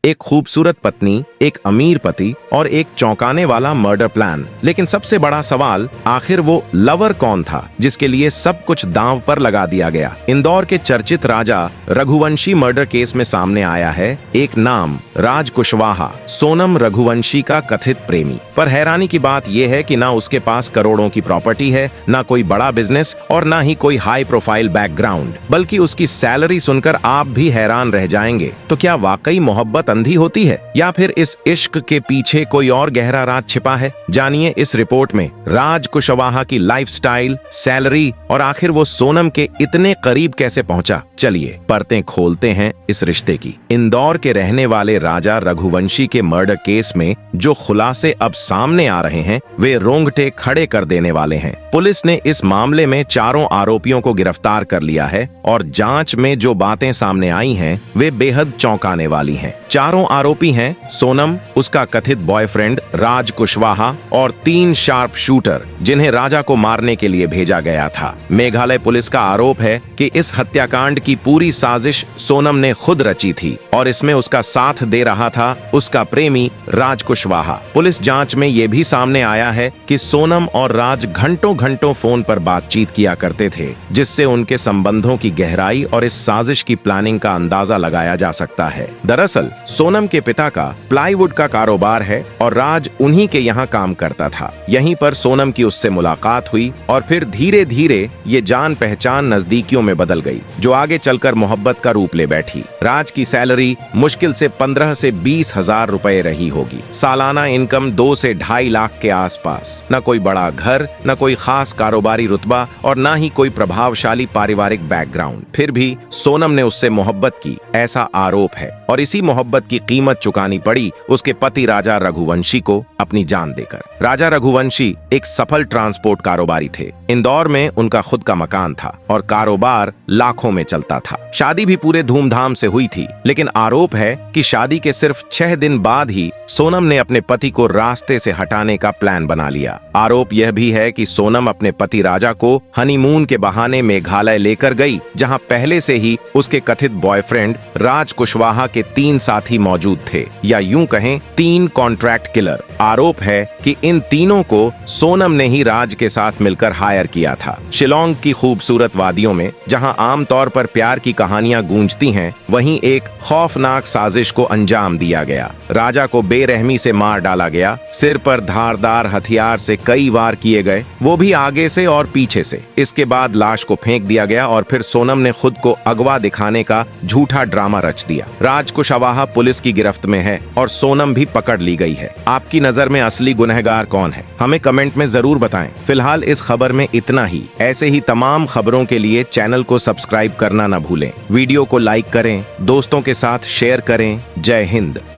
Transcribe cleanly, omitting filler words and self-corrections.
एक खूबसूरत पत्नी, एक अमीर पति और एक चौंकाने वाला मर्डर प्लान। लेकिन सबसे बड़ा सवाल, आखिर वो लवर कौन था जिसके लिए सब कुछ दांव पर लगा दिया गया। इंदौर के चर्चित राजा रघुवंशी मर्डर केस में सामने आया है एक नाम, राज कुशवाहा, सोनम रघुवंशी का कथित प्रेमी। पर हैरानी की बात यह है कि ना उसके पास करोड़ों की प्रॉपर्टी है, ना कोई बड़ा बिजनेस और ना ही कोई हाई प्रोफाइल बैकग्राउंड, बल्कि उसकी सैलरी सुनकर आप भी हैरान रह जाएंगे। तो क्या वाकई मोहब्बत अंधी होती है या फिर इस इश्क के पीछे कोई और गहरा राज छिपा है? जानिए इस रिपोर्ट में राज कुशवाहा की लाइफस्टाइल, सैलरी और आखिर वो सोनम के इतने करीब कैसे पहुंचा। चलिए परतें खोलते हैं इस रिश्ते की। इंदौर के रहने वाले राजा रघुवंशी के मर्डर केस में जो खुलासे अब सामने आ रहे हैं वे रोंगटे खड़े कर देने वाले हैं। पुलिस ने इस मामले में चारों आरोपियों को गिरफ्तार कर लिया है और जांच में जो बातें सामने आई हैं वे बेहद चौंकाने वाली हैं। चारों आरोपी हैं सोनम, उसका कथित बॉयफ्रेंड राज कुशवाहा और 3 शार्प शूटर जिन्हें राजा को मारने के लिए भेजा गया था। मेघालय पुलिस का आरोप है कि इस हत्याकांड की पूरी साजिश सोनम ने खुद रची थी और इसमें उसका साथ दे रहा था उसका प्रेमी राज कुशवाहा। पुलिस जांच में ये भी सामने आया है कि सोनम और राज घंटों घंटों फोन पर बातचीत किया करते थे, जिससे उनके संबंधों की गहराई और इस साजिश की प्लानिंग का अंदाजा लगाया जा सकता है। दरअसल सोनम के पिता का प्लाईवुड का कारोबार है और राज उन्हीं के यहाँ काम करता था। यहीं पर सोनम की उससे मुलाकात हुई और फिर धीरे धीरे ये जान पहचान नजदीकियों में बदल गई, जो आगे चलकर मोहब्बत का रूप ले बैठी। राज की सैलरी मुश्किल से 15 से 20 हजार रुपए रही होगी। सालाना इनकम 2 से 2.5 लाख के आसपास। न कोई बड़ा घर, न कोई खास कारोबारी रुतबा और न ही कोई प्रभावशाली पारिवारिक बैकग्राउंड। फिर भी सोनम ने उससे मोहब्बत की, ऐसा आरोप है, और इसी मोहब्बत की कीमत चुकानी पड़ी उसके पति राजा रघुवंशी को अपनी जान देकर। राजा रघुवंशी एक सफल ट्रांसपोर्ट कारोबारी थे। इंदौर में उनका खुद का मकान था और कारोबार लाखों में चलता था। शादी भी पूरे धूमधाम से हुई थी, लेकिन आरोप है कि शादी के सिर्फ 6 दिन बाद ही सोनम ने अपने पति को रास्ते से हटाने का प्लान बना लिया। आरोप यह भी है कि सोनम अपने पति राजा को हनीमून के बहाने मेघालय लेकर गई, जहां पहले से ही उसके कथित बॉयफ्रेंड राज कुशवाहा के 3 साथी मौजूद थे, या यूं कहें 3 कॉन्ट्रैक्ट किलर। आरोप है कि इन तीनों को सोनम ने ही राज के साथ मिलकर हायर किया था। शिलोंग की खूबसूरत वादियों में जहां आमतौर पर प्यार की कहानियां गूंजती हैं, वहीं एक खौफनाक साजिश को अंजाम दिया गया। राजा को बेरहमी से मार डाला गया, सिर पर धारदार हथियार से कई वार किए गए, वो भी आगे से और पीछे से। इसके बाद लाश को फेंक दिया गया और फिर सोनम ने खुद को अगवा दिखाने का झूठा ड्रामा रच दिया। राज कुशवाहा पुलिस की गिरफ्त में है और सोनम भी पकड़ ली गई है। आपकी नजर में असली गुनहगार कौन है? हमें कमेंट में जरूर बताएं। फिलहाल इस खबर में इतना ही। ऐसे ही तमाम खबरों के लिए चैनल को सब्सक्राइब करना न भूलें। वीडियो को लाइक करें, दोस्तों के साथ शेयर करें। जय हिंद।